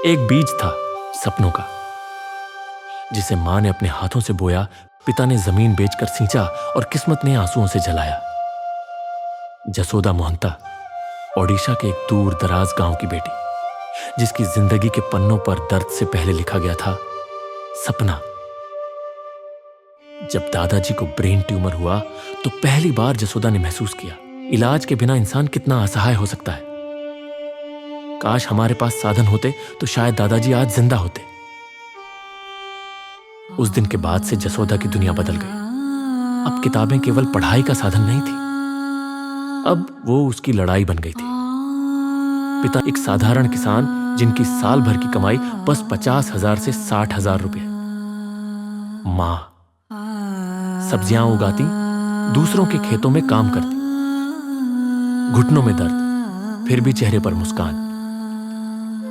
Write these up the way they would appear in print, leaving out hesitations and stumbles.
एक बीज था सपनों का, जिसे मां ने अपने हाथों से बोया, पिता ने जमीन बेचकर सींचा और किस्मत ने आंसुओं से जलाया। जसोदा मोहंता ओडिशा के एक दूर दराज गांव की बेटी, जिसकी जिंदगी के पन्नों पर दर्द से पहले लिखा गया था सपना। जब दादाजी को ब्रेन ट्यूमर हुआ तो पहली बार जसोदा ने महसूस किया, इलाज के बिना इंसान कितना असहाय हो सकता है। काश हमारे पास साधन होते तो शायद दादाजी आज जिंदा होते। उस दिन के बाद से जसोदा की दुनिया बदल गई। अब किताबें केवल पढ़ाई का साधन नहीं थी, अब वो उसकी लड़ाई बन गई थी। पिता एक साधारण किसान, जिनकी साल भर की कमाई बस 50,000 से 60,000 रुपए। मां सब्जियां उगाती, दूसरों के खेतों में काम करती, घुटनों में दर्द, फिर भी चेहरे पर मुस्कान।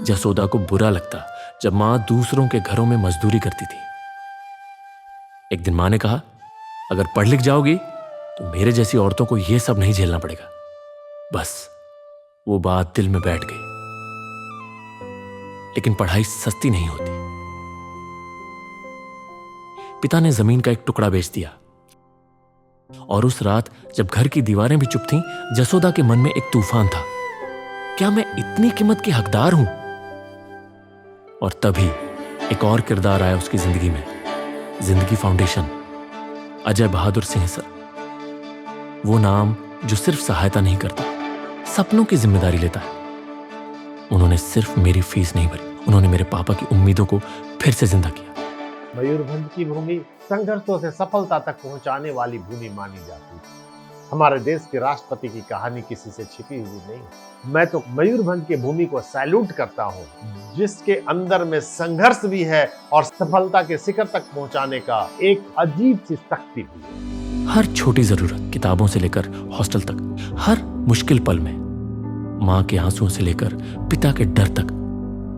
जसोदा को बुरा लगता जब मां दूसरों के घरों में मजदूरी करती थी। एक दिन मां ने कहा, अगर पढ़ लिख जाओगी तो मेरे जैसी औरतों को यह सब नहीं झेलना पड़ेगा। बस वो बात दिल में बैठ गई। लेकिन पढ़ाई सस्ती नहीं होती। पिता ने जमीन का एक टुकड़ा बेच दिया और उस रात जब घर की दीवारें भी चुप थीं, जसोदा के मन में एक तूफान था। क्या मैं इतनी कीमत की हकदार हूं? और तभी एक और किरदार आया उसकी जिंदगी में, जिंदगी फाउंडेशन, अजय बहादुर सिंह सर। वो नाम जो सिर्फ सहायता नहीं करता, सपनों की जिम्मेदारी लेता है। उन्होंने सिर्फ मेरी फीस नहीं भरी, उन्होंने मेरे पापा की उम्मीदों को फिर से जिंदा किया। मयूरभंज की भूमि संघर्षों से सफलता तक पहुंचाने वाली भूमि मानी जाती है। हमारे देश के राष्ट्रपति की कहानी किसी से छिपी हुई नहीं। मैं तो मयूरभंज की भूमि को सैल्यूट करता हूं, जिसके अंदर में संघर्ष भी है और सफलता के शिखर तक पहुंचाने का एक अजीब सी शक्ति भी है। हर छोटी जरूरत, किताबों से लेकर हॉस्टल तक, हर मुश्किल पल में मां के आंसुओं से लेकर पिता के डर तक,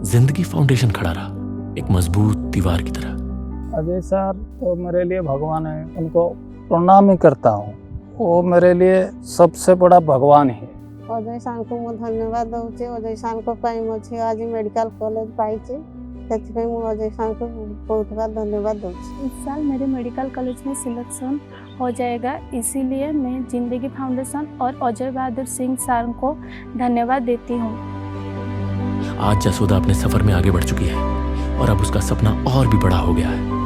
जिंदगी फाउंडेशन खड़ा रहा, एक मजबूत दीवार की तरह। अजय सर तो मेरे लिए भगवान है, उनको प्रणाम ही करता हूँ। वो मेरे लिए सबसे बड़ा भगवान है। अजय सार को मैं धन्यवाद दूचे। अजय सार को पाई मुझे आज मेडिकल कॉलेज पाइचे, ସେଥିପାଇଁ ମୁଁ अजय सार को बहुत बार धन्यवाद दूची। इस साल मेरे मेडिकल कॉलेज में सिलेक्शन हो जाएगा, इसीलिए मैं जिंदगी फाउंडेशन और अजय बहादुर सिंह सर को धन्यवाद देती हूँ। आज जसोदा अपने सफर में आगे बढ़ चुकी है और अब उसका सपना और भी बड़ा हो गया है।